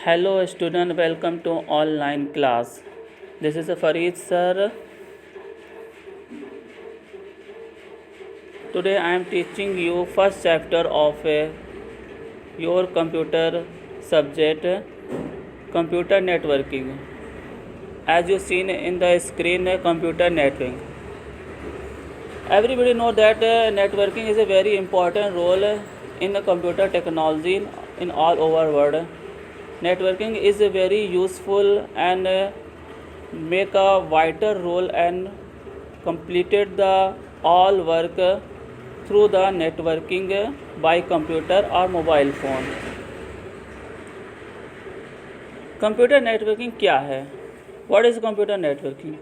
Hello student, welcome to online class. This is Farid sir. Today I am teaching you first chapter of your computer subject, computer networking. As you seen in the screen, computer networking. Everybody know that networking is a very important role in the computer technology in all over world. Networking is a very useful and make a vital role and completed the all work through the networking by computer or mobile phone. Computer networking क्या है? What is computer networking?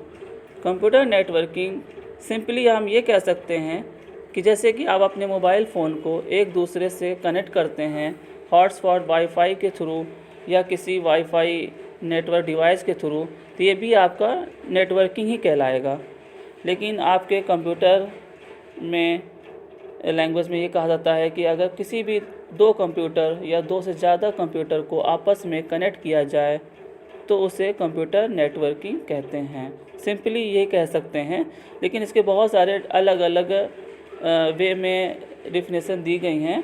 Computer networking simply हम ये कह सकते हैं कि जैसे कि आप अपने मोबाइल फ़ोन को एक दूसरे से कनेक्ट करते हैं हॉटस्पॉट वाईफाई के थ्रू या किसी वाईफाई नेटवर्क डिवाइस के थ्रू, तो ये भी आपका नेटवर्किंग ही कहलाएगा। लेकिन आपके कंप्यूटर में लैंग्वेज में ये कहा जाता है कि अगर किसी भी दो कंप्यूटर या दो से ज़्यादा कंप्यूटर को आपस में कनेक्ट किया जाए तो उसे कंप्यूटर नेटवर्किंग कहते हैं। सिंपली ये कह सकते हैं, लेकिन इसके बहुत सारे अलग अलग वे में डिफिनेशन दी गई हैं।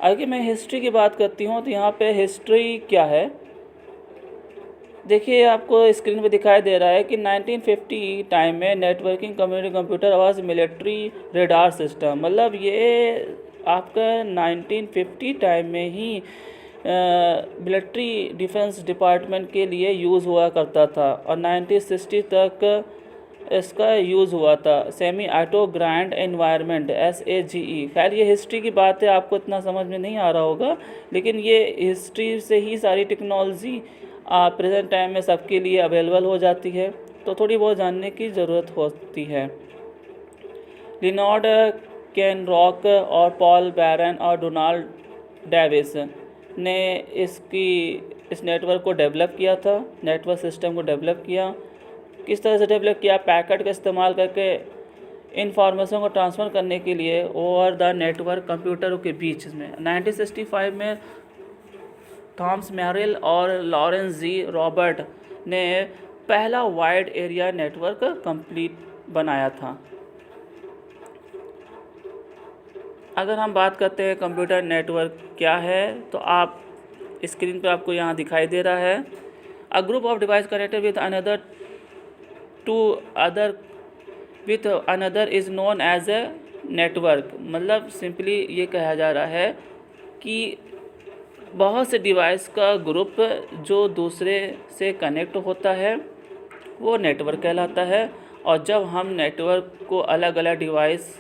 आगे मैं हिस्ट्री की बात करती हूँ, तो यहाँ पे हिस्ट्री क्या है देखिए, आपको स्क्रीन पे दिखाई दे रहा है कि 1950 टाइम में नेटवर्किंग कम्युनिटी कंप्यूटर आवाज मिलिट्री रेडार सिस्टम, मतलब ये आपका 1950 टाइम में ही मिलिट्री डिफेंस डिपार्टमेंट के लिए यूज़ हुआ करता था और 1960 तक इसका यूज़ हुआ था। Semi auto grand environment SAGE। खैर ये हिस्ट्री की बात है, आपको इतना समझ में नहीं आ रहा होगा, लेकिन ये हिस्ट्री से ही सारी टेक्नोलॉजी प्रेजेंट टाइम में सबके लिए अवेलेबल हो जाती है, तो थोड़ी बहुत जानने की ज़रूरत होती है। लिनॉर्ड केनरॉक और पॉल बैरन और डोनाल्ड डेविस ने इस नेटवर्क को डेवलप किया था, नेटवर्क सिस्टम को डेवलप किया। किस तरह से डेवलप किया? पैकेट का इस्तेमाल करके इंफॉर्मेशन को ट्रांसफ़र करने के लिए ओवर द नेटवर्क कंप्यूटरों के बीच में। 1965 में थॉमस मैरिल और लॉरेंस जी रॉबर्ट ने पहला वाइड एरिया नेटवर्क कंप्लीट बनाया था। अगर हम बात करते हैं कंप्यूटर नेटवर्क क्या है, तो आप स्क्रीन पर आपको यहाँ दिखाई दे रहा है, a group of device connected with another to other with another is known as a network. मतलब सिंपली ये कहा जा रहा है कि बहुत से डिवाइस का ग्रुप जो दूसरे से कनेक्ट होता है वो नेटवर्क कहलाता है। और जब हम नेटवर्क को अलग अलग डिवाइस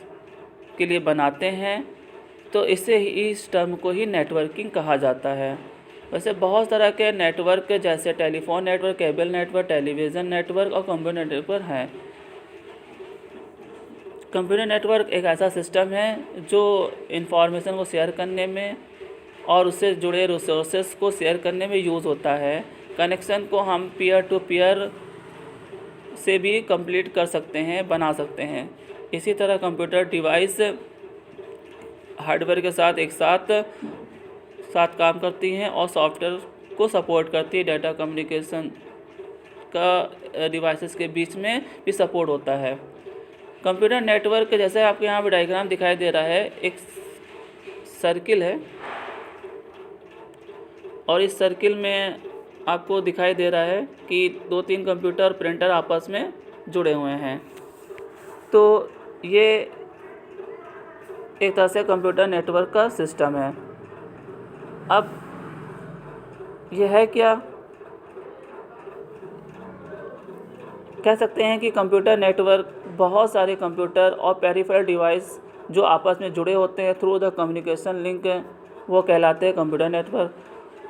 के लिए बनाते हैं तो इस टर्म को ही नेटवर्किंग कहा जाता है। वैसे बहुत तरह के नेटवर्क जैसे telephone network, cable network, television network और कंप्यूटर नेटवर्क हैं। कंप्यूटर नेटवर्क एक ऐसा सिस्टम है जो इंफॉर्मेशन को शेयर करने में और उससे जुड़े रिसोर्सेस को शेयर करने में यूज़ होता है। कनेक्शन को हम पीयर टू पीयर से भी कंप्लीट कर सकते हैं, बना सकते हैं। इसी तरह कंप्यूटर डिवाइस हार्डवेयर के साथ एक साथ काम करती हैं और सॉफ्टवेयर को सपोर्ट करती है। डाटा कम्युनिकेशन का डिवाइसेस के बीच में भी सपोर्ट होता है। कंप्यूटर नेटवर्क जैसे आपके यहाँ पे डायग्राम दिखाई दे रहा है, एक सर्किल है और इस सर्किल में आपको दिखाई दे रहा है कि 2-3 कंप्यूटर प्रिंटर आपस में जुड़े हुए हैं। तो ये एक तरह से कंप्यूटर नेटवर्क का सिस्टम है। अब यह है क्या, कह सकते हैं कि कंप्यूटर नेटवर्क बहुत सारे कंप्यूटर और पेरिफेरल डिवाइस जो आपस में जुड़े होते हैं थ्रू द कम्युनिकेशन लिंक, वो कहलाते हैं कंप्यूटर नेटवर्क।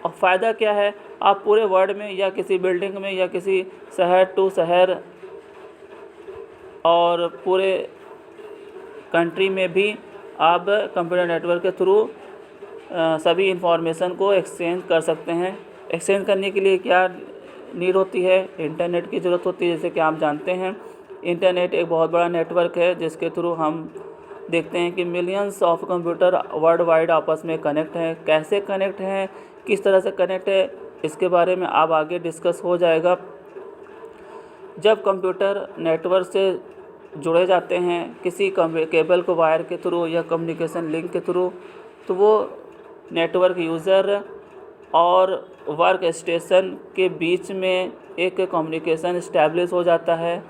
और फ़ायदा क्या है? आप पूरे वर्ल्ड में या किसी बिल्डिंग में या किसी शहर टू शहर और पूरे कंट्री में भी आप कंप्यूटर नेटवर्क के थ्रू सभी इंफॉर्मेशन को एक्सचेंज कर सकते हैं। एक्सचेंज करने के लिए क्या नीड होती है? इंटरनेट की ज़रूरत होती है। जैसे कि आप जानते हैं इंटरनेट एक बहुत बड़ा नेटवर्क है जिसके थ्रू हम देखते हैं कि millions of computer world wide आपस में कनेक्ट हैं। कैसे कनेक्ट हैं, किस तरह से कनेक्ट है, इसके बारे में अब आगे डिस्कस हो जाएगा। जब कंप्यूटर नेटवर्क से जुड़े जाते हैं किसी केबल को वायर के थ्रू या कम्युनिकेशन लिंक के थ्रू, तो वो नेटवर्क यूज़र और वर्क स्टेशन के बीच में एक कम्युनिकेशन इस्टेब्लिश हो जाता है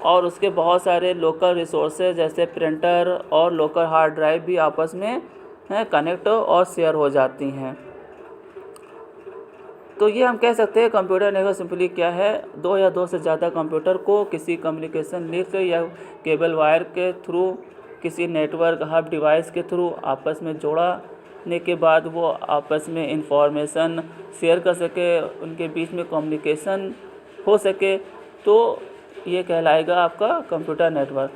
और उसके बहुत सारे लोकल रिसोर्सेज जैसे प्रिंटर और लोकल हार्ड ड्राइव भी आपस में कनेक्ट और शेयर हो जाती हैं। तो ये हम कह सकते हैं कंप्यूटर नेटवर्क सिंपली क्या है, दो या दो से ज़्यादा कंप्यूटर को किसी कम्युनिकेशन लिंक या केबल वायर के थ्रू किसी नेटवर्क हब डिवाइस के थ्रू आपस में जोड़ने के बाद वो आपस में इंफॉर्मेशन शेयर कर सके, उनके बीच में कम्युनिकेशन हो सके, तो ये कहलाएगा आपका कंप्यूटर नेटवर्क।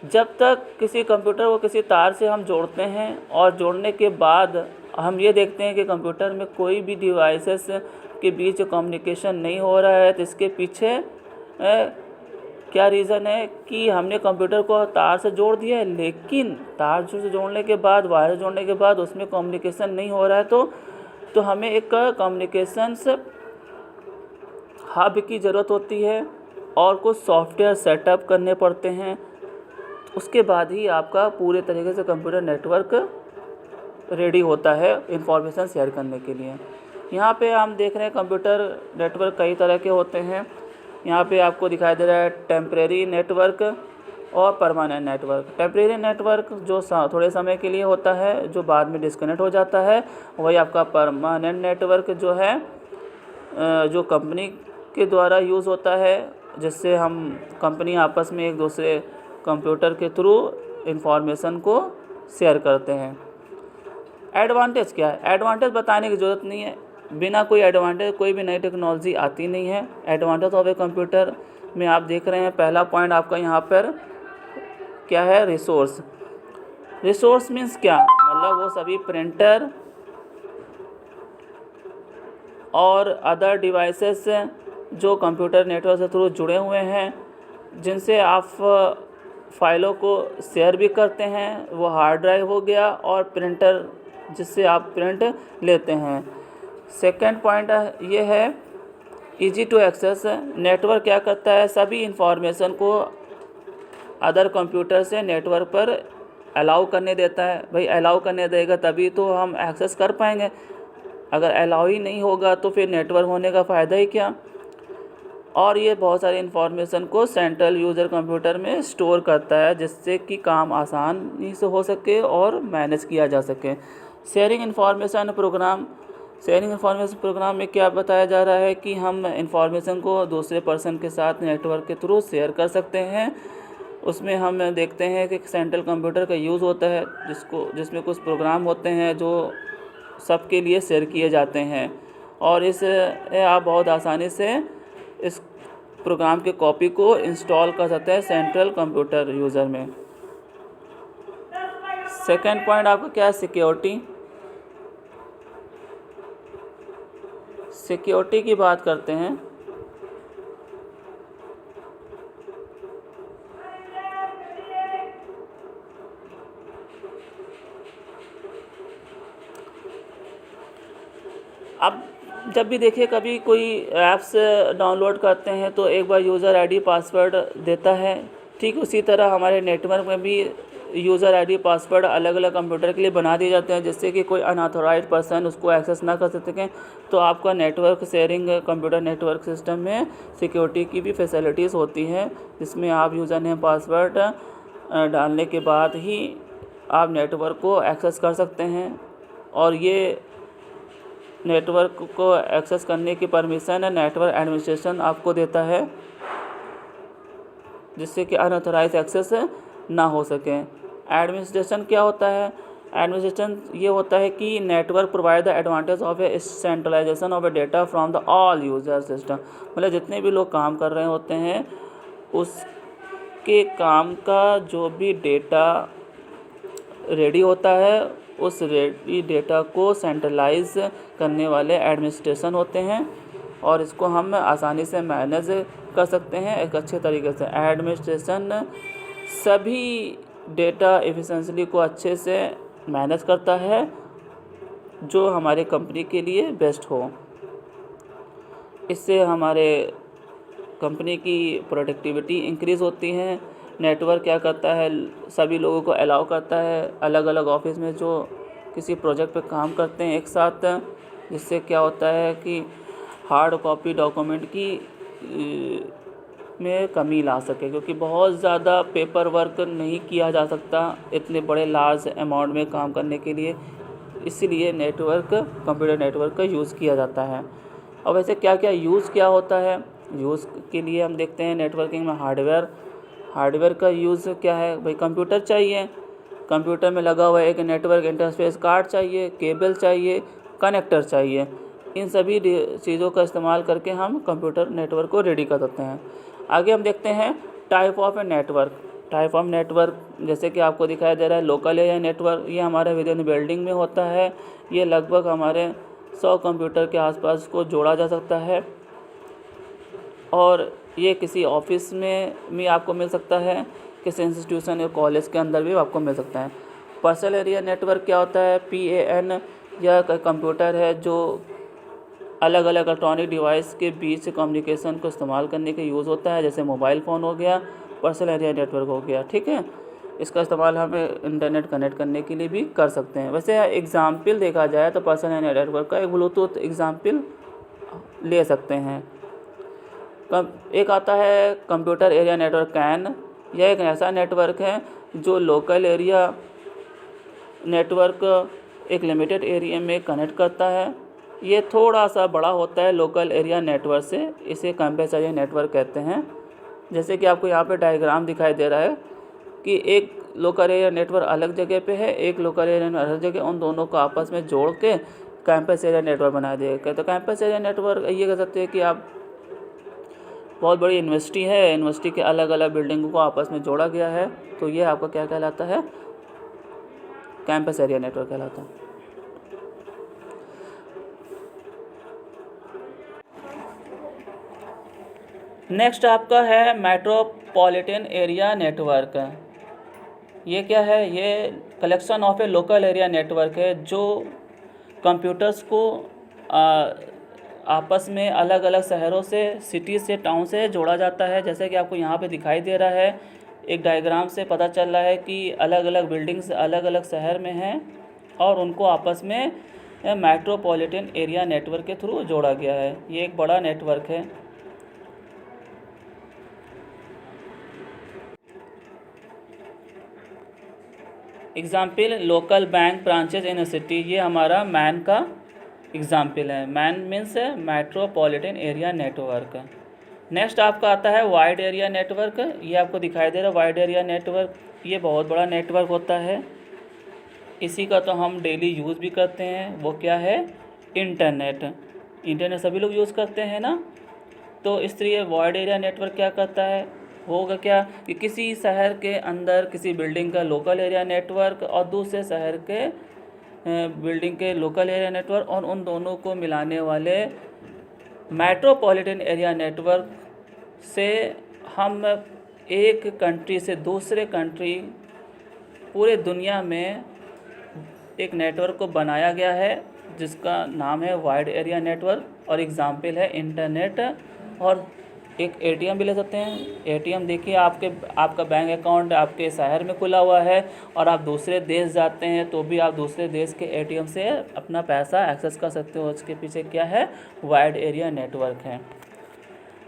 जब तक किसी कंप्यूटर को किसी तार से हम जोड़ते हैं और जोड़ने के बाद हम ये देखते हैं कि कंप्यूटर में कोई भी डिवाइसेस के बीच कम्युनिकेशन नहीं हो रहा है, तो इसके पीछे क्या रीज़न है कि हमने कंप्यूटर को तार से जोड़ दिया है, लेकिन तार से जोड़ने के बाद, वायर जोड़ने के बाद उसमें कम्युनिकेशन नहीं हो रहा है, तो हमें एक कम्युनिकेशंस हब की ज़रूरत होती है और कुछ सॉफ्टवेयर सेटअप करने पड़ते हैं। उसके बाद ही आपका पूरे तरीके से कंप्यूटर नेटवर्क रेडी होता है इंफॉर्मेशन शेयर करने के लिए। यहाँ पे हम देख रहे हैं कंप्यूटर नेटवर्क कई तरह के होते हैं। यहाँ पे आपको दिखाई दे रहा है टेम्परेरी नेटवर्क और परमानेंट नेटवर्क। टेम्परेरी नेटवर्क जो थोड़े समय के लिए होता है, जो बाद में डिस्कनेक्ट हो जाता है, वही आपका परमानेंट नेटवर्क जो है जो कंपनी के द्वारा यूज़ होता है, जिससे हम कंपनी आपस में एक दूसरे कंप्यूटर के थ्रू इंफॉर्मेशन को शेयर करते हैं। एडवांटेज क्या है? एडवांटेज बताने की ज़रूरत नहीं है, बिना कोई एडवांटेज कोई भी नई टेक्नोलॉजी आती नहीं है। एडवांटेज ऑफ ए कंप्यूटर में आप देख रहे हैं, पहला पॉइंट आपका यहाँ पर क्या है? रिसोर्स। रिसोर्स मीन्स क्या? मतलब वो सभी प्रिंटर और अदर डिवाइसेस जो कंप्यूटर नेटवर्क से थ्रू जुड़े हुए हैं, जिनसे आप फाइलों को शेयर भी करते हैं, वो हार्ड ड्राइव हो गया और प्रिंटर जिससे आप प्रिंट लेते हैं। सेकंड पॉइंट ये है इजी टू एक्सेस। नेटवर्क क्या करता है? सभी इंफॉर्मेशन को अदर कंप्यूटर से नेटवर्क पर अलाउ करने देता है। भाई अलाउ करने देगा तभी तो हम एक्सेस कर पाएंगे, अगर अलाउ ही नहीं होगा तो फिर नेटवर्क होने का फ़ायदा ही क्या। और ये बहुत सारी इन्फॉर्मेशन को सेंट्रल यूज़र कंप्यूटर में स्टोर करता है, जिससे कि काम आसानी से हो सके और मैनेज किया जा सके। Sharing information program. Sharing information program में क्या बताया जा रहा है कि हम इन्फॉर्मेशन को दूसरे पर्सन के साथ नेटवर्क के थ्रू शेयर कर सकते हैं। उसमें हम देखते हैं कि सेंट्रल कंप्यूटर का यूज़ होता है, जिसमें कुछ प्रोग्राम होते हैं जो सबके लिए शेयर किए जाते हैं, और इसे आप बहुत आसानी से इस प्रोग्राम के कॉपी को इंस्टॉल कर सकते हैं सेंट्रल कंप्यूटर यूज़र में। सेकंड पॉइंट आपका क्या है? सिक्योरिटी। सिक्योरिटी की बात करते हैं। अब जब भी देखिए कभी कोई ऐप्स डाउनलोड करते हैं तो एक बार यूज़र आईडी पासवर्ड देता है, ठीक उसी तरह हमारे नेटवर्क में भी यूज़र आईडी पासवर्ड अलग अलग कंप्यूटर के लिए बना दिए जाते हैं, जिससे कि कोई अनऑथोराइज्ड पर्सन उसको एक्सेस ना कर सकें। तो आपका network sharing computer network system में सिक्योरिटी की भी फैसिलिटीज़ होती हैं, जिसमें आप यूज़र नेम पासवर्ड डालने के बाद ही आप नेटवर्क को एक्सेस कर सकते हैं, और ये नेटवर्क को एक्सेस करने की परमिशन नेटवर्क एडमिनिस्ट्रेशन आपको देता है, जिससे कि अनऑथोराइज्ड एक्सेस ना हो सके। एडमिनिस्ट्रेशन क्या होता है? एडमिनिस्ट्रेशन ये होता है कि network provide the advantage of a centralization of a data from the all user system. मतलब जितने भी लोग काम कर रहे होते हैं उसके काम का जो भी डेटा रेडी होता है, उस रेडी डेटा को सेंट्रलाइज करने वाले एडमिनिस्ट्रेशन होते हैं, और इसको हम आसानी से मैनेज कर सकते हैं एक अच्छे तरीके से। एडमिनिस्ट्रेशन सभी डेटा एफिशिएंसी को अच्छे से मैनेज करता है, जो हमारे कंपनी के लिए बेस्ट हो। इससे हमारे कंपनी की प्रोडक्टिविटी इंक्रीज़ होती है। नेटवर्क क्या करता है, सभी लोगों को अलाउ करता है अलग अलग ऑफिस में जो किसी प्रोजेक्ट पे काम करते हैं एक साथ, जिससे क्या होता है कि हार्ड कॉपी डॉक्यूमेंट की में कमी ला सके, क्योंकि बहुत ज़्यादा पेपर वर्क नहीं किया जा सकता इतने बड़े लार्ज अमाउंट में काम करने के लिए, इसीलिए कंप्यूटर नेटवर्क का यूज़ किया जाता है। और वैसे क्या क्या यूज़ क्या होता है, यूज़ के लिए हम देखते हैं नेटवर्किंग में हार्डवेयर का यूज़ क्या है भाई, कंप्यूटर चाहिए, कंप्यूटर में लगा हुआ एक नेटवर्क इंटरफेस कार्ड चाहिए, केबल चाहिए, कनेक्टर चाहिए। इन सभी चीज़ों का इस्तेमाल करके हम कंप्यूटर नेटवर्क को रेडी कर सकते हैं। आगे हम देखते हैं टाइप ऑफ नेटवर्क। जैसे कि आपको दिखाई दे रहा है लोकल एरिया नेटवर्क, ये हमारे विद इन बिल्डिंग में होता है। ये लगभग हमारे 100 कंप्यूटर के आसपास को जोड़ा जा सकता है और ये किसी ऑफिस में भी आपको मिल सकता है, किसी इंस्टीट्यूशन या कॉलेज के अंदर भी आपको मिल सकता है। पर्सनल एरिया नेटवर्क क्या होता है, PAN, यह कंप्यूटर है जो अलग अलग इलेक्ट्रॉनिक डिवाइस के बीच कम्युनिकेशन को इस्तेमाल करने के यूज़ होता है, जैसे मोबाइल फ़ोन हो गया, पर्सनल एरिया नेटवर्क हो गया, ठीक है। इसका इस्तेमाल हम इंटरनेट कनेक्ट करने के लिए भी कर सकते हैं। वैसे एग्ज़ाम्पल देखा जाए तो पर्सनल एरिया नेटवर्क का एक ब्लूटूथ एग्ज़ाम्पल ले सकते हैं। एक आता है कंप्यूटर एरिया नेटवर्क CAN। यह एक ऐसा नेटवर्क है जो लोकल एरिया नेटवर्क एक लिमिटेड एरिया में कनेक्ट करता है। ये थोड़ा सा बड़ा होता है लोकल एरिया नेटवर्क से, इसे कैंपस एरिया नेटवर्क कहते हैं। जैसे कि आपको यहाँ पे डायग्राम दिखाई दे रहा है कि एक लोकल एरिया नेटवर्क अलग जगह पे है, एक लोकल एरिया नेटवर्क अलग जगह, उन दोनों को आपस में जोड़ के कैंपस एरिया नेटवर्क बना दिया। तो कैंपस एरिया नेटवर्क ये कह सकते हैं कि आप बहुत बड़ी यूनिवर्सिटी है, यूनिवर्सिटी के अलग अलग बिल्डिंगों को आपस में जोड़ा गया है, तो ये आपका क्या कहलाता है, कैंपस एरिया नेटवर्क कहलाता है। नेक्स्ट आपका है मेट्रोपॉलिटन एरिया नेटवर्क। ये क्या है, ये collection of A local area network है जो कंप्यूटर्स को आपस में अलग अलग शहरों से, सिटी से, टाउन से जोड़ा जाता है। जैसे कि आपको यहाँ पे दिखाई दे रहा है, एक डायग्राम से पता चल रहा है कि अलग अलग बिल्डिंग्स अलग अलग शहर में हैं और उनको आपस में मेट्रोपॉलिटन एरिया नेटवर्क के थ्रू जोड़ा गया है। ये एक बड़ा नेटवर्क है। एग्ज़ाम्पल लोकल बैंक ब्रांचेज इन सिटी, ये हमारा मैन का एग्ज़ाम्पल है। Man means metropolitan area network. Next आपका आता है वाइड एरिया नेटवर्क। ये आपको दिखाई दे रहा है वाइड एरिया नेटवर्क, ये बहुत बड़ा नेटवर्क होता है। इसी का तो हम डेली यूज़ भी करते हैं। वो क्या है, इंटरनेट सभी लोग यूज़ करते हैं ना। तो इसलिए वाइड एरिया नेटवर्क क्या करता है, होगा क्या कि किसी शहर के अंदर किसी बिल्डिंग का लोकल एरिया नेटवर्क और दूसरे शहर के बिल्डिंग के लोकल एरिया नेटवर्क और उन दोनों को मिलाने वाले मेट्रोपॉलिटन एरिया नेटवर्क से हम एक कंट्री से दूसरे कंट्री, पूरे दुनिया में एक नेटवर्क को बनाया गया है जिसका नाम है वाइड एरिया नेटवर्क और एग्ज़ाम्पल है इंटरनेट। और एक ATM भी ले सकते हैं। ATM देखिए, आपका बैंक अकाउंट आपके शहर में खुला हुआ है और आप दूसरे देश जाते हैं तो भी आप दूसरे देश के ATM से अपना पैसा एक्सेस कर सकते हो। उसके पीछे क्या है, वाइड एरिया नेटवर्क है।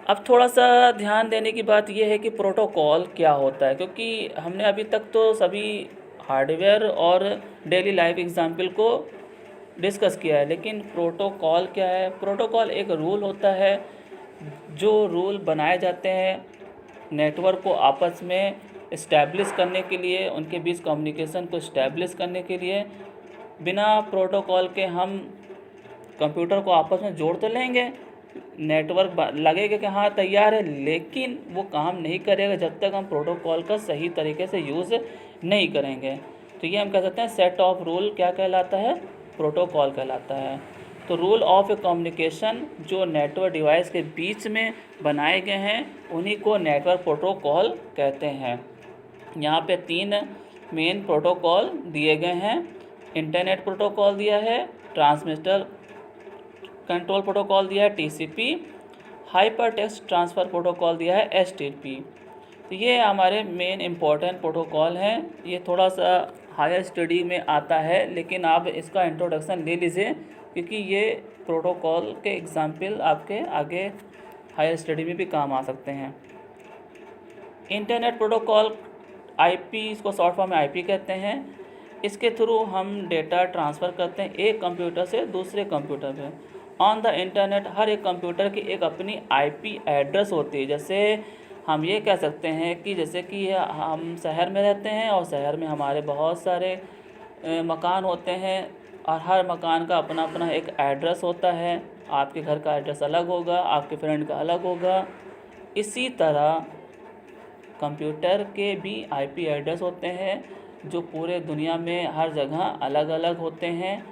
अब थोड़ा सा ध्यान देने की बात यह है कि प्रोटोकॉल क्या होता है, क्योंकि हमने अभी तक तो सभी हार्डवेयर और डेली लाइफ एग्जाम्पल को डिस्कस किया है, लेकिन प्रोटोकॉल क्या है। प्रोटोकॉल एक रूल होता है, जो रूल बनाए जाते हैं नेटवर्क को आपस में इस्टेब्लिश करने के लिए, उनके बीच कम्युनिकेशन को इस्टेब्लिश करने के लिए। बिना प्रोटोकॉल के हम कंप्यूटर को आपस में जोड़ तो लेंगे, नेटवर्क लगेगा कि हाँ तैयार है, लेकिन वो काम नहीं करेगा जब तक हम प्रोटोकॉल का सही तरीके से यूज़ नहीं करेंगे। तो ये हम कह सकते हैं सेट ऑफ रूल क्या कहलाता है, प्रोटोकॉल कहलाता है। तो रूल ऑफ कम्युनिकेशन जो नेटवर्क डिवाइस के बीच में बनाए गए हैं उन्हीं को नेटवर्क प्रोटोकॉल कहते हैं। यहाँ पे 3 मेन प्रोटोकॉल दिए गए हैं। इंटरनेट प्रोटोकॉल दिया है, ट्रांसमिटर कंट्रोल प्रोटोकॉल दिया है TCP, hyper text transfer protocol दिया है HTTP। तो ये हमारे मेन इम्पोर्टेंट प्रोटोकॉल हैं। ये थोड़ा सा हायर स्टडी में आता है, लेकिन आप इसका इंट्रोडक्शन ले लीजिए, क्योंकि ये प्रोटोकॉल के एग्जाम्पल आपके आगे हायर स्टडी में भी काम आ सकते हैं। इंटरनेट प्रोटोकॉल IP, इसको शॉर्ट फॉर्म में IP कहते हैं। इसके थ्रू हम डेटा ट्रांसफ़र करते हैं एक कंप्यूटर से दूसरे कंप्यूटर पे ऑन द इंटरनेट। हर एक कंप्यूटर की एक अपनी IP एड्रेस होती है। जैसे हम ये कह सकते हैं कि जैसे कि हम शहर में रहते हैं और शहर में हमारे बहुत सारे मकान होते हैं और हर मकान का अपना अपना एक एड्रेस होता है। आपके घर का एड्रेस अलग होगा, आपके फ्रेंड का अलग होगा। इसी तरह कंप्यूटर के भी IP एड्रेस होते हैं जो पूरे दुनिया में हर जगह अलग अलग होते हैं,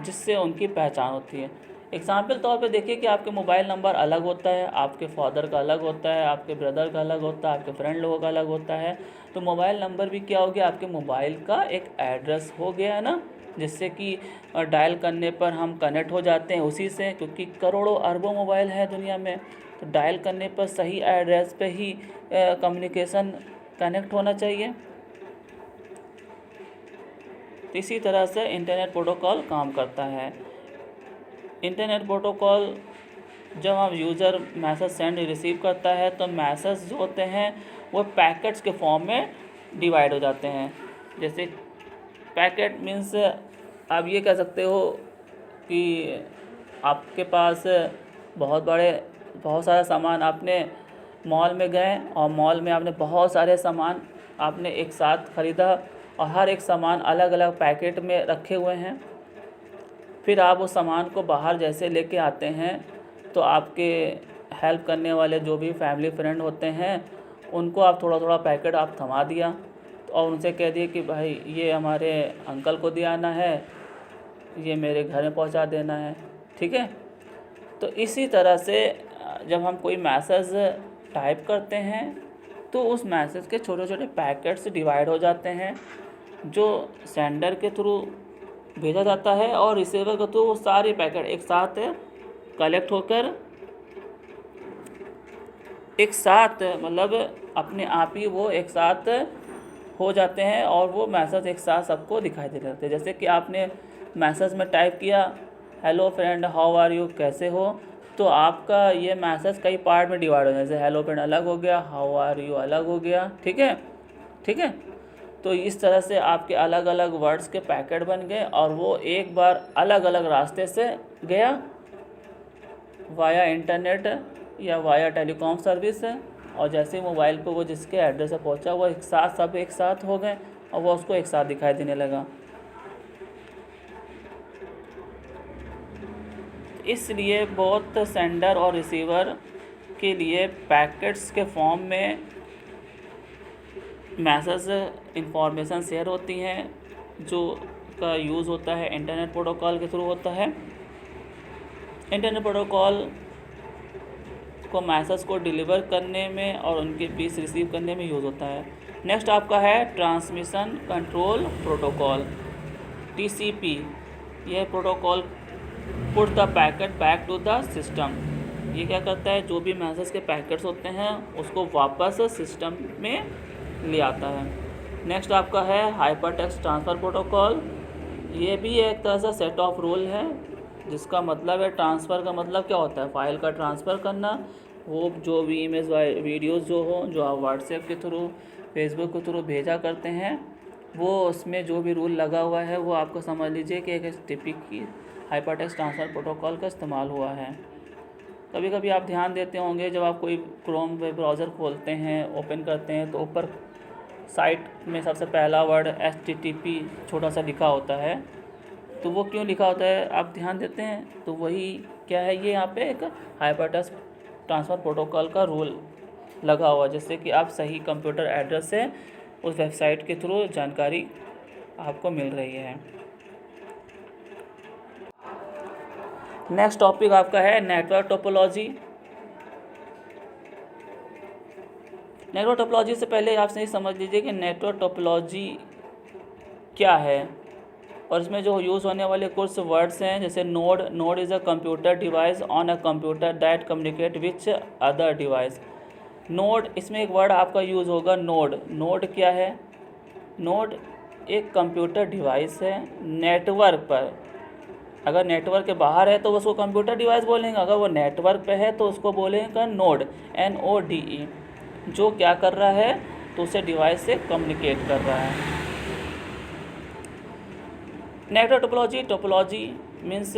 जिससे उनकी पहचान होती है। एग्ज़ाम्पल तौर पे देखिए कि आपके मोबाइल नंबर अलग होता है, आपके फादर का अलग होता है, आपके ब्रदर का अलग होता है, आपके फ्रेंड लोगों का अलग होता है। तो मोबाइल नंबर भी क्या हो गया, आपके मोबाइल का एक एड्रेस हो गया है ना, जिससे कि डायल करने पर हम कनेक्ट हो जाते हैं उसी से, क्योंकि करोड़ों अरबों मोबाइल है दुनिया में। तो डायल करने पर सही एड्रेस पे ही कम्युनिकेशन कनेक्ट होना चाहिए। तो इसी तरह से इंटरनेट प्रोटोकॉल काम करता है। इंटरनेट प्रोटोकॉल जब हम यूज़र मैसेज सेंड रिसीव करता है तो मैसेज जो होते हैं वो पैकेट्स के फॉर्म में डिवाइड हो जाते हैं। जैसे पैकेट मीन्स आप ये कह सकते हो कि आपके पास बहुत सारा सामान, आपने मॉल में गए और मॉल में आपने बहुत सारे सामान आपने एक साथ ख़रीदा और हर एक सामान अलग अलग पैकेट में रखे हुए हैं। फिर आप उस सामान को बाहर जैसे लेके आते हैं तो आपके हेल्प करने वाले जो भी फैमिली फ्रेंड होते हैं उनको आप थोड़ा थोड़ा पैकेट आप थमा दिया और उनसे कह दिए कि भाई ये हमारे अंकल को दियाना है, ये मेरे घर में पहुंचा देना है, ठीक है। तो इसी तरह से जब हम कोई मैसेज टाइप करते हैं तो उस मैसेज के छोटे छोटे पैकेट्स डिवाइड हो जाते हैं, जो सेंडर के थ्रू भेजा जाता है और रिसीवर के थ्रू वो सारे पैकेट एक साथ कलेक्ट होकर एक साथ मतलब अपने आप ही वो एक साथ हो जाते हैं और वो मैसेज एक साथ सबको दिखाई दे जाते हैं। जैसे कि आपने मैसेज में टाइप किया hello friend how are you, कैसे हो, तो आपका ये मैसेज कई पार्ट में डिवाइड हो जाए। जैसे हेलो फ्रेंड अलग हो गया, हाउ आर यू अलग हो गया, ठीक है। तो इस तरह से आपके अलग अलग वर्ड्स के पैकेट बन गए और वो एक बार अलग अलग रास्ते से गया, वाया इंटरनेट या वाया टेलीकॉम सर्विस है, और जैसे मोबाइल पे वो जिसके एड्रेस पे पहुंचा वो सब एक साथ हो गए और वो उसको एक साथ दिखाई देने लगा। इसलिए बोथ सेंडर और रिसीवर के लिए पैकेट्स के फॉर्म में मैसेज इंफॉर्मेशन शेयर होती हैं, जो का यूज़ होता है इंटरनेट प्रोटोकॉल के थ्रू होता है। इंटरनेट प्रोटोकॉल को मैसेज को डिलीवर करने में और उनके बीच रिसीव करने में यूज़ होता है। नेक्स्ट आपका है ट्रांसमिशन कंट्रोल प्रोटोकॉल, TCP। यह protocol put the packet back to the system. ये क्या करता है, जो भी मैसेज के पैकेट्स होते हैं उसको वापस सिस्टम में ले आता है। नेक्स्ट आपका है हाइपर टेक्स्ट ट्रांसफ़र प्रोटोकॉल। ये भी एक तरह से सेट ऑफ रूल है, जिसका मतलब है ट्रांसफ़र का मतलब क्या होता है, फ़ाइल का ट्रांसफ़र करना। वो जो भी इमेज वीडियोस जो आप व्हाट्सएप के थ्रू फेसबुक के थ्रू भेजा करते हैं, वो उसमें जो भी रूल लगा हुआ है वो आपको समझ लीजिए कि एक typical hyper text transfer protocol का इस्तेमाल हुआ है। कभी कभी आप ध्यान देते होंगे जब आप कोई क्रोम वेब ब्राउज़र खोलते हैं, ओपन करते हैं, तो ऊपर साइट में सबसे पहला वर्ड HTTP छोटा सा लिखा होता है। तो वो क्यों लिखा होता है आप ध्यान देते हैं, तो वही क्या है, ये यहाँ पे एक हाइपर टेक्स्ट ट्रांसफ़र प्रोटोकॉल का रूल लगा हुआ, जिससे कि आप सही कंप्यूटर एड्रेस से उस वेबसाइट के थ्रू जानकारी आपको मिल रही है। नेक्स्ट टॉपिक आपका है नेटवर्क टोपोलॉजी। नेटवर्क टोपोलॉजी से पहले आप सही समझ लीजिए कि नेटवर्क टोपोलॉजी क्या है। और इसमें जो यूज़ होने वाले कुछ वर्ड्स हैं जैसे node is a computer device on a computer that communicate which other device. Node, इसमें एक वर्ड आपका यूज़ होगा नोड क्या है? नोड एक कंप्यूटर डिवाइस है नेटवर्क पर। अगर नेटवर्क के बाहर है तो उसको कंप्यूटर डिवाइस बोलेंगे, अगर वो नेटवर्क पे है तो उसको बोलेंगे नोड, NODE। जो क्या कर रहा है? तो उसे डिवाइस से कम्युनिकेट कर रहा है। Network topology means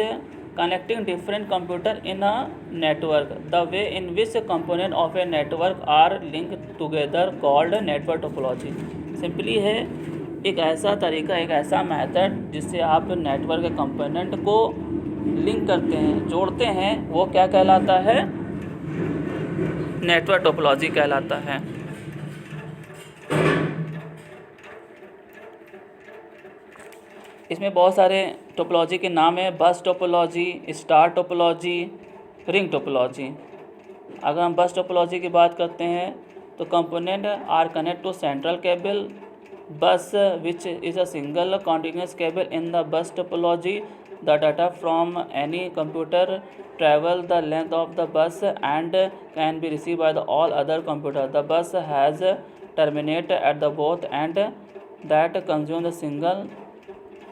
connecting different computer in a network, the way in which component of a network are link together called network topology. Simply है एक ऐसा तरीका, एक ऐसा मेथड जिससे आप नेटवर्क के कंपोनेंट को लिंक करते हैं, जोड़ते हैं, वो क्या कहलाता है? नेटवर्क टोपोलॉजी कहलाता है। इसमें बहुत सारे टोपोलॉजी के नाम हैं, bus topology, star topology, ring topology. अगर हम बस टोपोलॉजी की बात करते हैं तो component are connect to central cable bus which is a single continuous cable in the bus topology. The data from any computer travel the length of the bus and can be received by the all other computer. The bus has terminate at the both end that consume the signal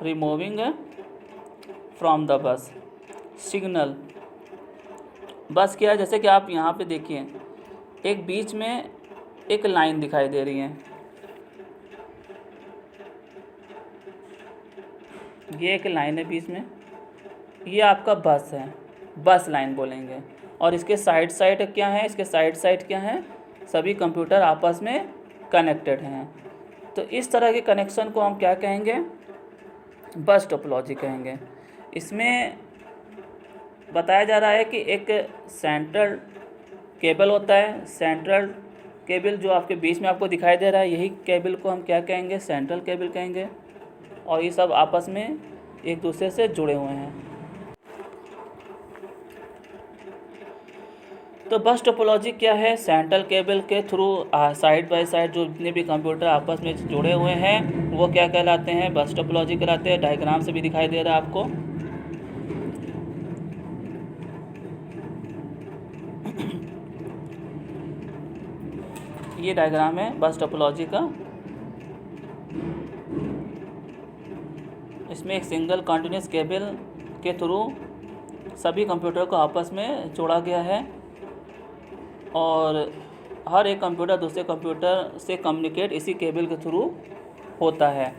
removing from the bus. Signal बस क्या है? जैसे कि आप यहाँ पे देखिए एक बीच में एक लाइन दिखाई दे रही है, ये एक लाइन है बीच में, ये आपका बस है, बस लाइन बोलेंगे। और इसके साइड क्या है? इसके साइड क्या है? सभी कंप्यूटर आपस में कनेक्टेड हैं। तो इस तरह के कनेक्शन को हम क्या कहेंगे? बस टोपोलॉजी कहेंगे। इसमें बताया जा रहा है कि एक सेंट्रल केबल होता है, सेंट्रल केबल जो आपके बीच में आपको दिखाई दे रहा है, यही केबल को हम क्या कहेंगे? सेंट्रल केबल कहेंगे। और ये सब आपस में एक दूसरे से जुड़े हुए हैं। तो बस टोपोलॉजी क्या है? सेंट्रल केबल के थ्रू साइड बाय साइड जो जितने भी कंप्यूटर आपस में जुड़े हुए हैं वो क्या कहलाते हैं? बस टोपोलॉजी कहलाते हैं। डायग्राम से भी दिखाई दे रहा है आपको। ये डायग्राम है बस टोपोलॉजी का। इसमें एक सिंगल कंटिन्यूस केबल के थ्रू सभी कंप्यूटर को आपस में जोड़ा गया है और हर एक कंप्यूटर दूसरे कंप्यूटर से कम्युनिकेट इसी केबल के थ्रू होता है।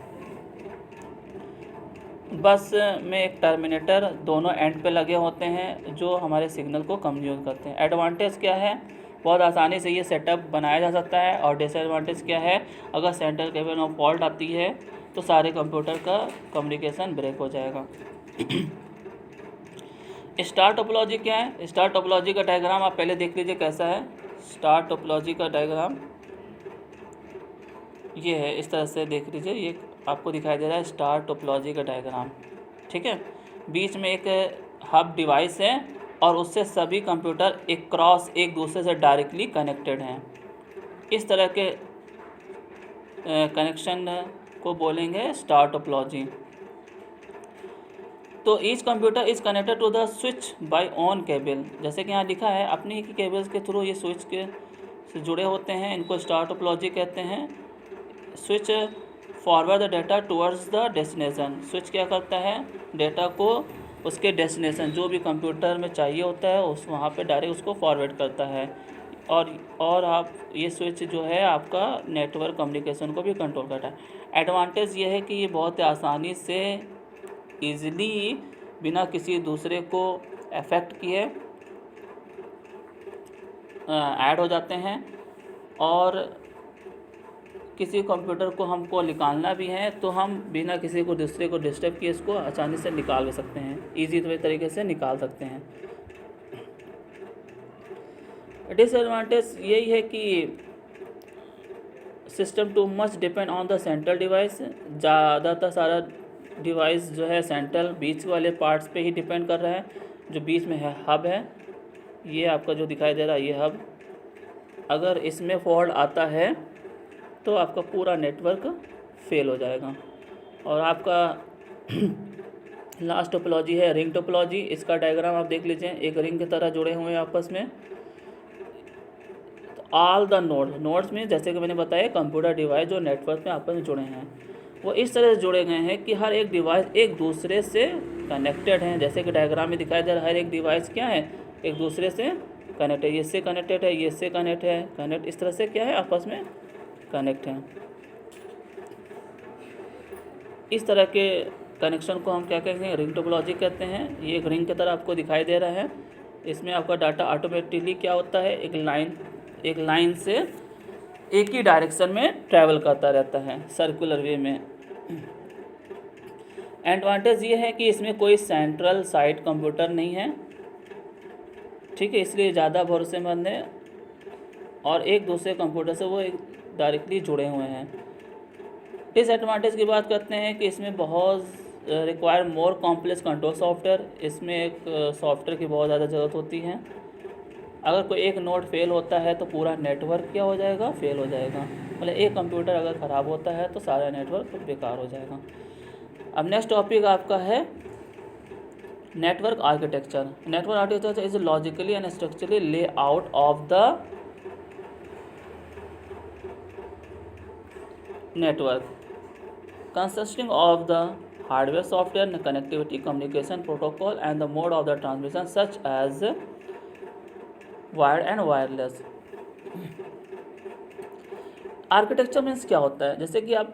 बस में एक टर्मिनेटर दोनों एंड पे लगे होते हैं जो हमारे सिग्नल को कम्युनिकेट करते हैं। एडवांटेज क्या है? बहुत आसानी से ये सेटअप बनाया जा सकता है। और डिसएडवांटेज क्या है? अगर सेंट्रल केबल में फॉल्ट आती है तो सारे कंप्यूटर का कम्युनिकेशन ब्रेक हो जाएगा। स्टार टोपोलॉजी क्या है? स्टार टोपोलॉजी का डायग्राम आप पहले देख लीजिए कैसा है। स्टार टोपोलॉजी का डायग्राम ये है, इस तरह से देख लीजिए, ये आपको दिखाई दे रहा है स्टार टोपोलॉजी का डायग्राम। ठीक है, बीच में एक हब डिवाइस है और उससे सभी कंप्यूटर एक दूसरे से डायरेक्टली कनेक्टेड हैं। इस तरह के कनेक्शन को बोलेंगे स्टार टोपोलॉजी। तो each computer is connected to the switch by on cable. जैसे कि यहाँ लिखा है अपनी ही केबल्स के थ्रू ये स्विच के से जुड़े होते हैं, इनको स्टार टोपोलॉजी कहते हैं। Switch forward the data towards the destination. Switch क्या करता है? डेटा को उसके डेस्टिनेशन जो भी कंप्यूटर में चाहिए होता है उस वहाँ पे डायरेक्ट उसको फॉरवर्ड करता है। और आप ये स्विच जो है आपका नेटवर्क कम्युनिकेशन को भी कंट्रोल करता है। एडवांटेज ये है कि ये बहुत आसानी से ईज़िली बिना किसी दूसरे को अफेक्ट किए ऐड हो जाते हैं। और किसी कंप्यूटर को हमको निकालना भी है तो हम बिना किसी को दूसरे को डिस्टर्ब किए इसको आसानी से निकाल भी सकते हैं, ईजी तरीके से निकाल सकते हैं। डिसएडवांटेज यही है कि system too much depend on the central device. ज़्यादातर सारा डिवाइस जो है सेंट्रल बीच वाले पार्ट्स पे ही डिपेंड कर रहा है। जो बीच में है हब है, ये आपका जो दिखाई दे रहा है ये हब, अगर इसमें फॉल्ट आता है तो आपका पूरा नेटवर्क फेल हो जाएगा और आपका लास्ट टोपोलॉजी है रिंग टोपोलॉजी। इसका डायग्राम आप देख लीजिए, एक रिंग की तरह जुड़े हुए हैं आपस में। ऑल द नोड्स में, जैसे कि मैंने बताया, कंप्यूटर डिवाइस जो नेटवर्क में आपस में जुड़े हैं, वो इस तरह से जुड़े गए हैं कि हर एक डिवाइस एक दूसरे से कनेक्टेड हैं। जैसे कि डायग्राम में दिखाई दे रहा है, हर एक डिवाइस क्या है, एक दूसरे से कनेक्ट है। ये इससे कनेक्टेड है, ये इससे कनेक्ट है, कनेक्ट इस तरह से क्या है, आपस में कनेक्ट हैं। इस तरह के कनेक्शन को हम क्या कहते हैं, रिंग टोपोलॉजी कहते हैं। ये एक रिंग की तरह आपको दिखाई दे रहा है। इसमें आपका डाटा ऑटोमेटिकली क्या होता है, एक लाइन से एक ही डायरेक्शन में ट्रैवल करता रहता है, सर्कुलर वे में। एडवांटेज ये है कि इसमें कोई सेंट्रल साइट कंप्यूटर नहीं है, ठीक है, इसलिए ज़्यादा भरोसेमंद है और एक दूसरे कंप्यूटर से वो डायरेक्टली जुड़े हुए हैं। डिसएडवांटेज की बात करते हैं कि इसमें बहुत require more complex control software. इसमें एक सॉफ्टवेयर की बहुत ज़्यादा ज़रूरत होती है। अगर कोई एक नोड फेल होता है तो पूरा नेटवर्क क्या हो जाएगा, फेल हो जाएगा। मतलब एक कंप्यूटर अगर ख़राब होता है तो सारा नेटवर्क बेकार हो जाएगा। अब नेक्स्ट टॉपिक आपका है network architecture. Network architecture is logically and structurally layout of the network consisting of the hardware, software, connectivity, communication protocol and the mode of the transmission such as wired and wireless। Architecture means क्या होता है, जैसे कि आप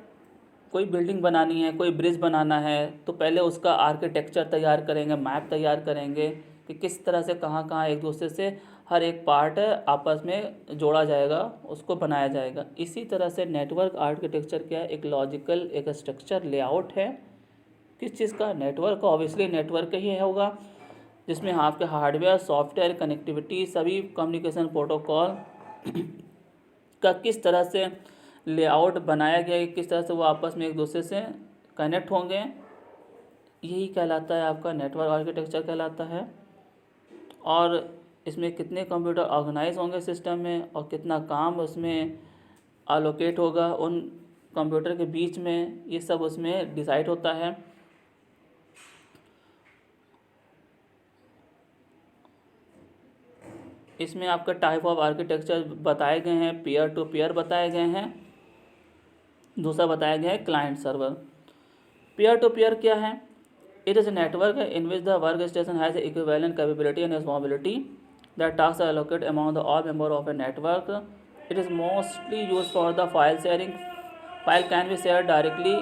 कोई building बनानी है, कोई ब्रिज बनाना है, तो पहले उसका आर्किटेक्चर तैयार करेंगे, मैप तैयार करेंगे कि किस तरह से कहाँ कहाँ एक दूसरे से हर एक पार्ट आपस में जोड़ा जाएगा, उसको बनाया जाएगा। इसी तरह से नेटवर्क आर्किटेक्चर क्या है, एक लॉजिकल एक स्ट्रक्चर लेआउट है किस चीज़ का, नेटवर्क का। ऑब्वियसली नेटवर्क ही होगा जिसमें आपके हार्डवेयर, सॉफ्टवेयर, कनेक्टिविटी, सभी कम्युनिकेशन प्रोटोकॉल का किस तरह से लेआउट बनाया गया है, किस तरह से वो आपस में एक दूसरे से कनेक्ट होंगे, यही कहलाता है आपका नेटवर्क आर्किटेक्चर कहलाता है। और इसमें कितने कंप्यूटर ऑर्गेनाइज होंगे सिस्टम में और कितना काम उसमें अलोकेट होगा उन कंप्यूटर के बीच में, ये सब उसमें डिसाइड होता है। इसमें आपका टाइप ऑफ आर्किटेक्चर बताए गए हैं, पीयर टू पीयर बताए गए हैं, दूसरा बताया गया है client server. Peer to peer क्या है, it is a network in which the work station has equivalent capability and responsibility that task are allocated among the all member of a network. It is mostly used for the file sharing. File can be shared directly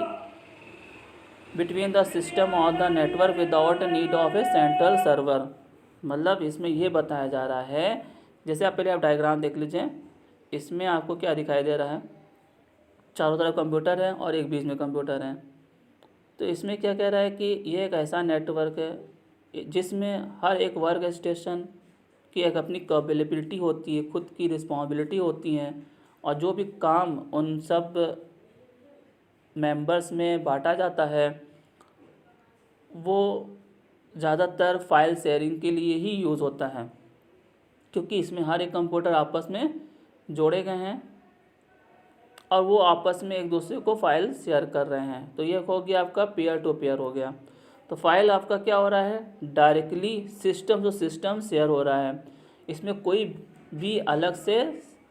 between the system or the network without need of a central server। मतलब इसमें ये बताया जा रहा है, जैसे आप पहले आप डायग्राम देख लीजिए, इसमें आपको क्या दिखाई दे रहा है, चारों तरफ कंप्यूटर है और एक बीच में कंप्यूटर है। तो इसमें क्या कह रहा है कि ये एक ऐसा नेटवर्क है जिसमें हर एक वर्क स्टेशन की एक अपनी कैपेबिलिटी होती है, खुद की रिस्पॉन्सिबिलिटी होती है, और जो भी काम उन सब मेंबर्स में बांटा जाता है वो ज़्यादातर फाइल शेयरिंग के लिए ही यूज़ होता है, क्योंकि इसमें हर एक कंप्यूटर आपस में जोड़े गए हैं और वो आपस में एक दूसरे को फाइल शेयर कर रहे हैं। तो ये हो गया आपका पीयर टू पीयर हो गया। तो फाइल आपका क्या हो रहा है, डायरेक्टली सिस्टम शेयर हो रहा है। इसमें कोई भी अलग से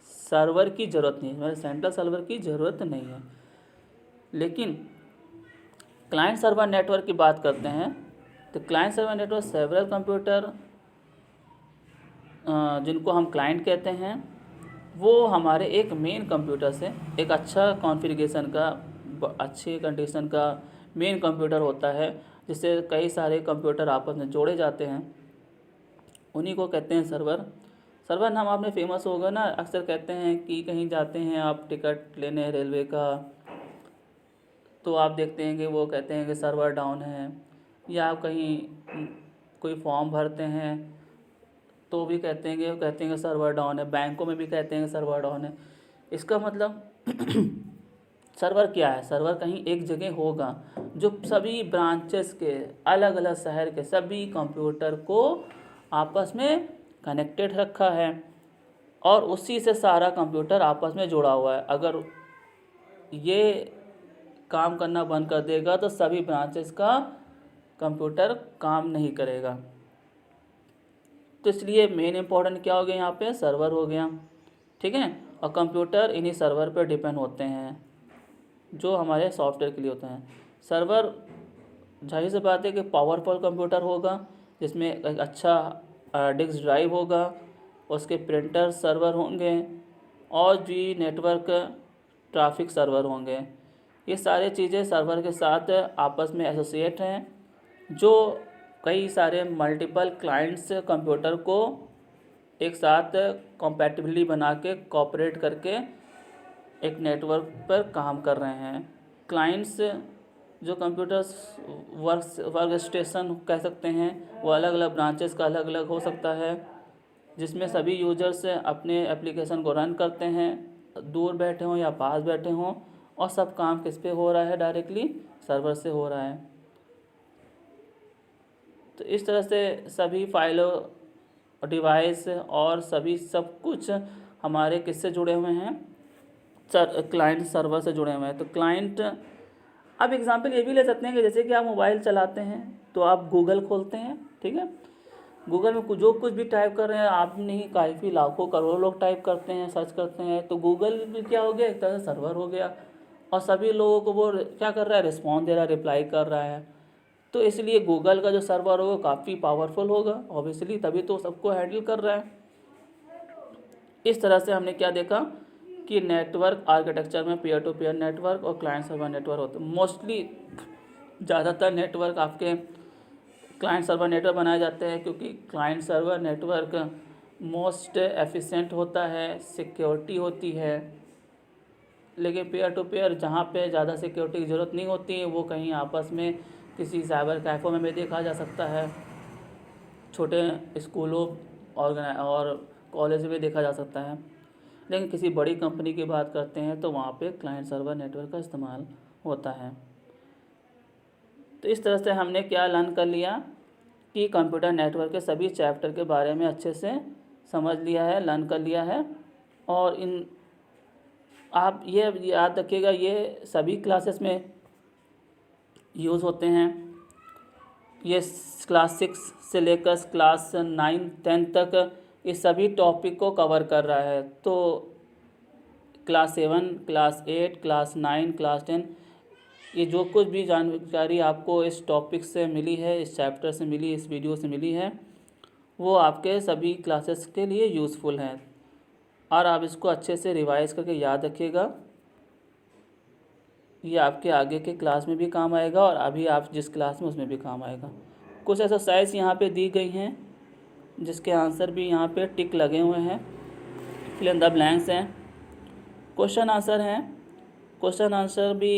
सर्वर की ज़रूरत नहीं है, मतलब सेंट्रल सर्वर की ज़रूरत नहीं है। लेकिन क्लाइंट सर्वर नेटवर्क की बात करते हैं तो client server network several computer जिनको हम क्लाइंट कहते हैं, वो हमारे एक मेन कंप्यूटर से एक अच्छा कॉन्फ़िगरेशन का, अच्छे कंडीशन का मेन कंप्यूटर होता है, जिससे कई सारे कंप्यूटर आपस में जोड़े जाते हैं, उन्हीं को कहते हैं सर्वर। सर्वर नाम आपने फेमस होगा ना, अक्सर कहते हैं कि कहीं जाते हैं आप टिकट लेने रेलवे का, तो आप देखते हैं कि वो कहते हैं कि सर्वर डाउन है, या आप कहीं कोई फॉर्म भरते हैं तो भी कहते हैं कि सर्वर डाउन है। बैंकों में भी कहते हैं कि सर्वर डाउन है। इसका मतलब सर्वर क्या है, सर्वर कहीं एक जगह होगा जो सभी ब्रांचेस के अलग अलग शहर के सभी कंप्यूटर को आपस में कनेक्टेड रखा है और उसी से सारा कंप्यूटर आपस में जुड़ा हुआ है। अगर ये काम करना बंद कर देगा तो सभी ब्रांचेस का कंप्यूटर काम नहीं करेगा। तो इसलिए मेन इंपॉर्टेंट क्या हो गया यहाँ पे, सर्वर हो गया, ठीक है। और कंप्यूटर इन्हीं सर्वर पर डिपेंड होते हैं जो हमारे सॉफ्टवेयर के लिए होते हैं। सर्वर जाहिर सी बात है कि पावरफुल कंप्यूटर होगा जिसमें एक अच्छा डिस्क ड्राइव होगा, उसके प्रिंटर सर्वर होंगे और भी नेटवर्क ट्रैफिक सर्वर होंगे। ये सारे चीज़ें सर्वर के साथ आपस में एसोसिएट हैं, जो कई सारे मल्टीपल क्लाइंट्स कंप्यूटर को एक साथ कॉम्पैटिबिलिटी बना के कोऑपरेट करके एक नेटवर्क पर काम कर रहे हैं। क्लाइंट्स जो कंप्यूटर्स वर्क स्टेशन कह सकते हैं, वो अलग अलग ब्रांचेस का अलग अलग हो सकता है, जिसमें सभी यूजर्स अपने एप्लीकेशन को रन करते हैं, दूर बैठे हों या पास बैठे हों, और सब काम किस पे हो रहा है, डायरेक्टली सर्वर से हो रहा है। तो इस तरह से सभी फाइलों, डिवाइस और सभी सब कुछ हमारे किससे जुड़े हुए हैं, क्लाइंट सर्वर से जुड़े हुए हैं। तो क्लाइंट, अब एग्जांपल ये भी ले सकते हैं कि जैसे कि आप मोबाइल चलाते हैं तो आप गूगल खोलते हैं, ठीक है। गूगल में जो कुछ भी टाइप कर रहे हैं, आप नहीं काफ़ी लाखों करोड़ों लोग टाइप करते हैं, सर्च करते हैं, तो गूगल भी क्या हो गया, एक तरह से सर्वर हो गया, और सभी लोगों को वो क्या कर रहा है, रिस्पॉन्स दे रहा है, रिप्लाई कर रहा है। तो इसलिए गूगल का जो सर्वर होगा काफ़ी पावरफुल होगा ऑब्वियसली, तभी तो सबको हैंडल कर रहा है। इस तरह से हमने क्या देखा कि नेटवर्क आर्किटेक्चर में पीयर टू पीयर नेटवर्क और क्लाइंट सर्वर नेटवर्क होते हैं। मोस्टली ज़्यादातर नेटवर्क आपके क्लाइंट सर्वर नेटवर्क बनाए जाते हैं, क्योंकि client server network most efficient होता है, सिक्योरिटी होती है। लेकिन पीयर टू पीयर जहाँ पे ज़्यादा सिक्योरिटी की ज़रूरत नहीं होती है, वो कहीं आपस में किसी साइबर कैफ़ों में भी देखा जा सकता है, छोटे स्कूलों और कॉलेज में देखा जा सकता है। लेकिन किसी बड़ी कंपनी की बात करते हैं तो वहाँ पे क्लाइंट सर्वर नेटवर्क का इस्तेमाल होता है। तो इस तरह से हमने क्या लर्न कर लिया कि कंप्यूटर नेटवर्क के सभी चैप्टर के बारे में अच्छे से समझ लिया है, लर्न कर लिया है। और इन आप ये याद रखिएगा, ये सभी क्लासेस में यूज़ होते हैं। ये क्लास 6 से लेकर क्लास 9 10 तक इस सभी टॉपिक को कवर कर रहा है। तो क्लास 7, क्लास 8, क्लास 9, क्लास 10, ये जो कुछ भी जानकारी आपको इस टॉपिक से मिली है, इस चैप्टर से मिली, इस वीडियो से मिली है, वो आपके सभी क्लासेस के लिए यूज़फुल है। और आप इसको अच्छे से रिवाइज़ करके याद रखिएगा, ये आपके आगे के क्लास में भी काम आएगा और अभी आप जिस क्लास में उसमें भी काम आएगा। कुछ एक्सरसाइज यहाँ पे दी गई हैं जिसके आंसर भी यहाँ पे टिक लगे हुए हैं, फिल इन द ब्लैंक्स हैं, क्वेश्चन आंसर हैं। क्वेश्चन आंसर भी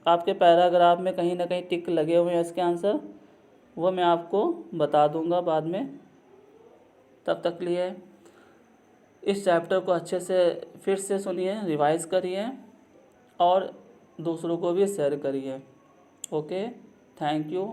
आपके पैराग्राफ में कहीं ना कहीं टिक लगे हुए हैं, इसके आंसर वो मैं आपको बता दूंगा बाद में। तब तक लिए इस चैप्टर को अच्छे से फिर से सुनिए, रिवाइज़ करिए और दूसरों को भी शेयर करिए। Okay, thank you.